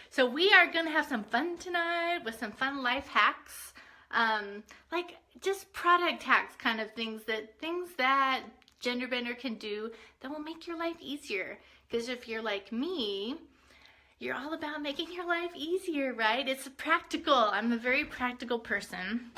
So we are gonna have some fun tonight with some fun life hacks, like just product hacks, kind of things that gender bender can do that will make your life easier. Because if you're like me, you're all about making your life easier, right? It's practical. I'm a very practical person,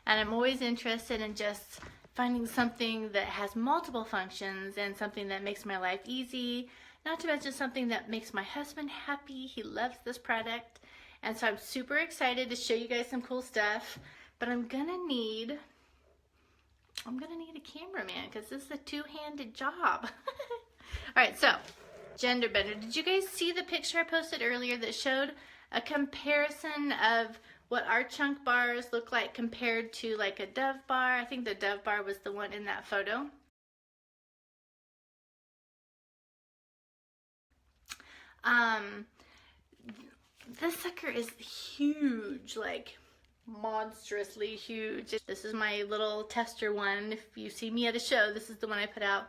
and I'm always interested in just finding something that has multiple functions and something that makes my life easy. Not to mention something that makes my husband happy. He loves this product. And so I'm super excited to show you guys some cool stuff. But I'm gonna need a cameraman because this is a two-handed job. Alright, so gender bender. Did you guys see the picture I posted earlier that showed a comparison of what our chunk bars look like compared to like a Dove bar? I think the Dove bar was the one in that photo. This sucker is huge, like monstrously huge. This is my little tester one. If you see me at a show, this is the one I put out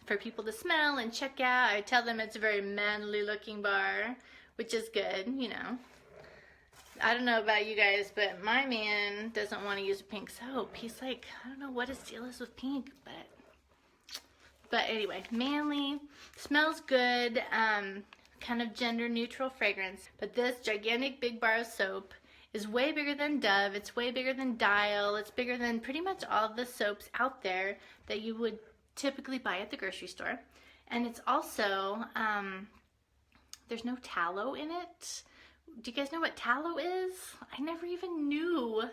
for people to smell and check out. I tell them it's a very manly looking bar, which is good, you know. I don't know about you guys, but my man doesn't want to use a pink soap. He's like, I don't know what his deal is with pink, but anyway, manly, smells good. Kind of gender neutral fragrance. But this gigantic big bar of soap is way bigger than Dove. It's way bigger than Dial. It's bigger than pretty much all of the soaps out there that you would typically buy at the grocery store. And it's also, there's no tallow in it. Do you guys know what tallow is? I never even knew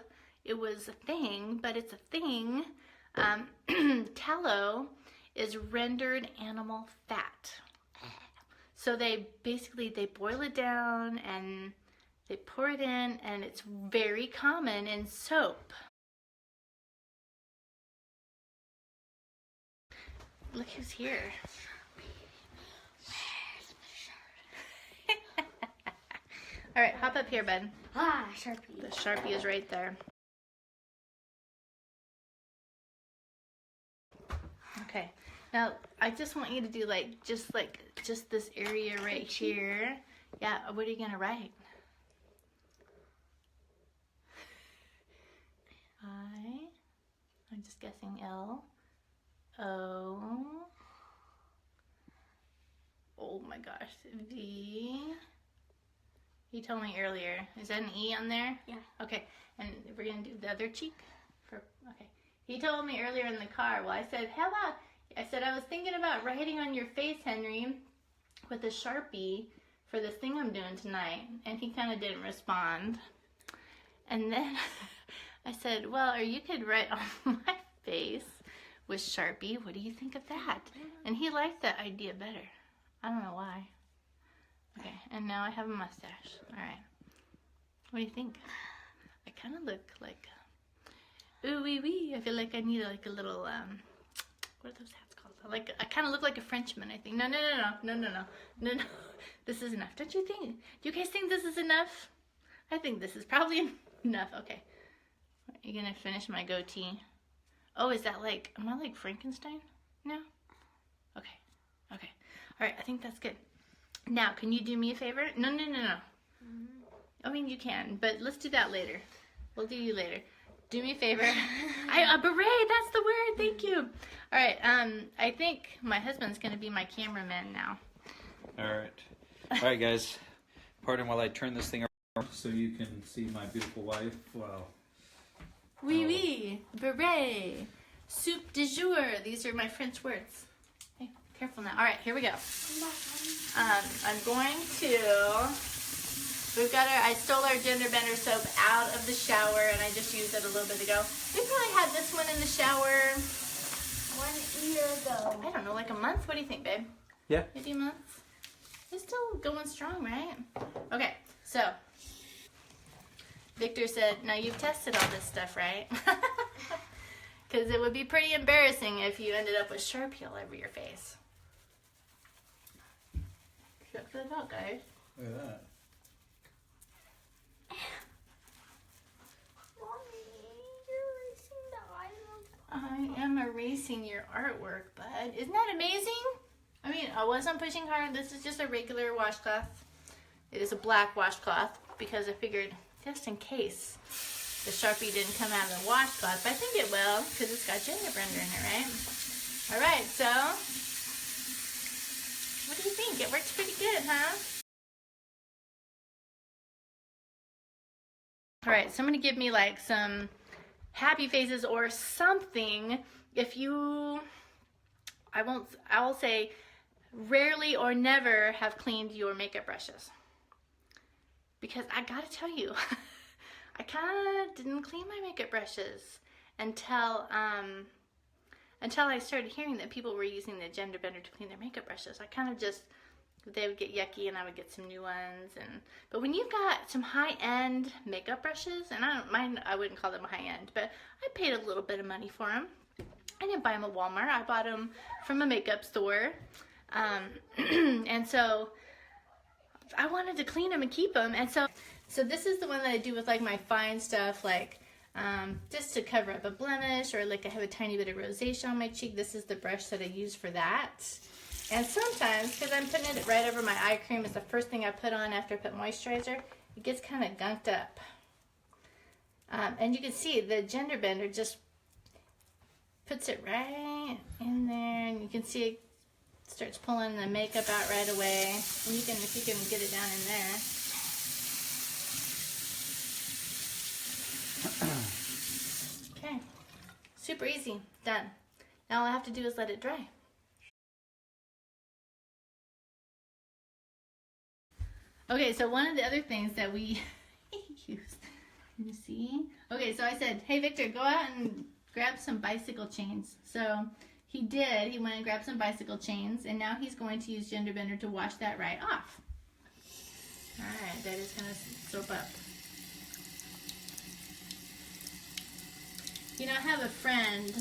it was a thing, but it's a thing. Tallow is rendered animal fat. So they boil it down and they pour it in, and it's very common in soap. Look who's here. All right, hop up here, bud. Ah, Sharpie. The Sharpie is right there. Okay. Now, I just want you to do just this area right here. Yeah, what are you gonna write? I'm just guessing L, O, oh my gosh, V. You told me earlier. Is that an E on there? Yeah. Okay, and we're gonna do the other cheek. Okay. He told me earlier in the car. Well, I said, how about? I said, I was thinking about writing on your face, Henry, with a Sharpie for this thing I'm doing tonight. And he kind of didn't respond. And then I said, well, or you could write on my face with Sharpie. What do you think of that? And he liked that idea better. I don't know why. Okay, and now I have a mustache. All right. What do you think? I kind of look like, ooh wee wee. I feel like I need like a little, what are those hats called? Like, I kind of look like a Frenchman, I think. No. This is enough. Don't you think? Do you guys think this is enough? I think this is probably enough. Okay. Are you gonna finish my goatee? Oh, is that like, am I like Frankenstein? No? Okay. All right, I think that's good. Now, can you do me a favor? No. I mean, you can, but let's do that later. We'll do you later. Do me a favor. A beret, that's the word. Thank you. All right, I think my husband's going to be my cameraman now. All right, guys. Pardon while I turn this thing around so you can see my beautiful wife. Wow. Oui, beret, soup du jour. These are my French words. Hey, careful now. All right, here we go. I'm going to, I stole our gender bender soap out of the shower, and I just used it a little bit ago. We probably had this one in the shower 1 year ago. I don't know, like a month? What do you think, babe? Yeah. Maybe a month? It's still going strong, right? Okay, so Victor said, now you've tested all this stuff, right? Because it would be pretty embarrassing if you ended up with Sharpie all over your face. Check that out, guys. Look at that. I am erasing your artwork, bud. Isn't that amazing? I mean, I wasn't pushing hard. This is just a regular washcloth. It is a black washcloth because I figured just in case the Sharpie didn't come out of the washcloth, but I think it will because it's got gender blender in it, right? All right, so what do you think? It works pretty good, huh? All right, so I'm gonna give me like some happy faces or something. If you, I will say rarely or never have cleaned your makeup brushes. Because I gotta tell you, I kind of didn't clean my makeup brushes until I started hearing that people were using the gender blender to clean their makeup brushes. I kind of just, they would get yucky and I would get some new ones. But when you've got some high-end makeup brushes, and I wouldn't call them high-end, but I paid a little bit of money for them. I didn't buy them at Walmart. I bought them from a makeup store. And so I wanted to clean them and keep them. And so this is the one that I do with like my fine stuff, like just to cover up a blemish, or like I have a tiny bit of rosacea on my cheek. This is the brush that I use for that. And sometimes, because I'm putting it right over my eye cream, it's the first thing I put on after I put moisturizer, it gets kind of gunked up. And you can see the gender blender just puts it right in there, and you can see it starts pulling the makeup out right away. And you can, if you can get it down in there. Okay, super easy, done. Now all I have to do is let it dry. Okay, so one of the other things that we use, you see? Okay, so I said, hey Victor, go out and grab some bicycle chains. So he did, he went and grabbed some bicycle chains, and now he's going to use gender blender to wash that right off. Alright, that is going to soap up. You know, I have a friend,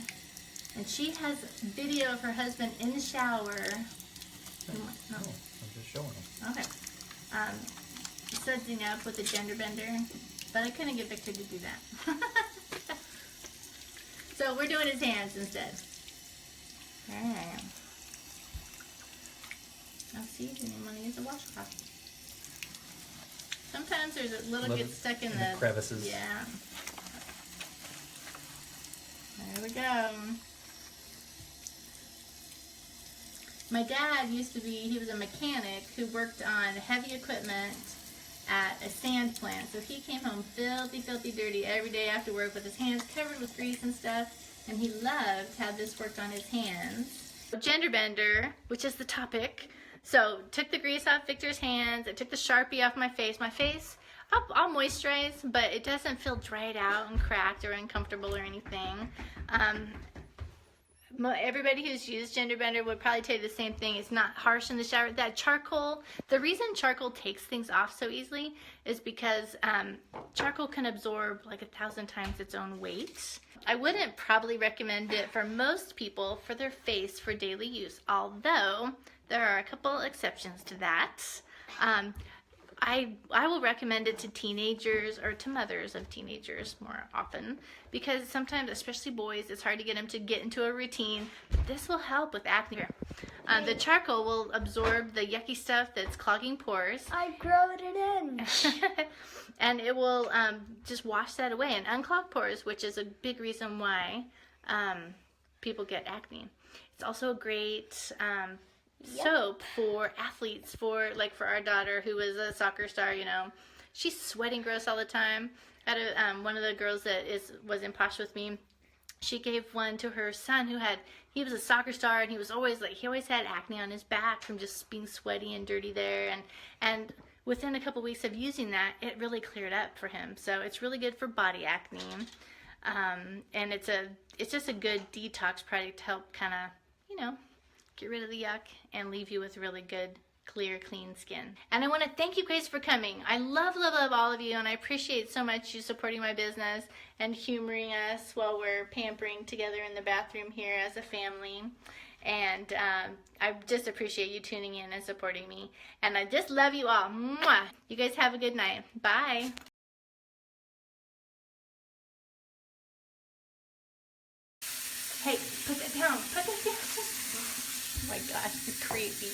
and she has video of her husband in the shower. No, I'm just showing them. Okay. Sudsing up with a gender blender, but I couldn't get Victor to do that. So we're doing his hands instead. Alright. Now see, you didn't want to use a washcloth. Sometimes there's a little gets stuck in the crevices. Yeah. There we go. My dad used to be, he was a mechanic who worked on heavy equipment at a sand plant. So he came home filthy, filthy dirty every day after work with his hands covered with grease and stuff. And he loved how this worked on his hands. Gender blender, which is the topic. So took the grease off Victor's hands. It took the Sharpie off my face. My face, I'll moisturize, but it doesn't feel dried out and cracked or uncomfortable or anything. Everybody who's used gender blender would probably tell you the same thing. It's not harsh in the shower. That charcoal, the reason charcoal takes things off so easily is because charcoal can absorb like 1,000 times its own weight. I wouldn't probably recommend it for most people for their face for daily use, although there are a couple exceptions to that. I will recommend it to teenagers or to mothers of teenagers more often, because sometimes, especially boys, it's hard to get them to get into a routine. But this will help with acne. The charcoal will absorb the yucky stuff that's clogging pores. I growed it in. And it will just wash that away and unclog pores, which is a big reason why people get acne. It's also a great soap for athletes, for our daughter who was a soccer star. You know, she's sweating gross all the time. One of the girls that was in Posh with me, she gave one to her son he was a soccer star, and he always had acne on his back from just being sweaty and dirty there, and within a couple weeks of using that, it really cleared up for him. So it's really good for body acne, and it's just a good detox product to help kind of, you know, get rid of the yuck and leave you with really good, clear, clean skin. And I want to thank you guys for coming. I love, love, love all of you, and I appreciate so much you supporting my business and humoring us while we're pampering together in the bathroom here as a family. And I just appreciate you tuning in and supporting me. And I just love you all. Mwah! You guys have a good night. Bye. Hey, put that down. Put that down. Oh my gosh, it's crazy.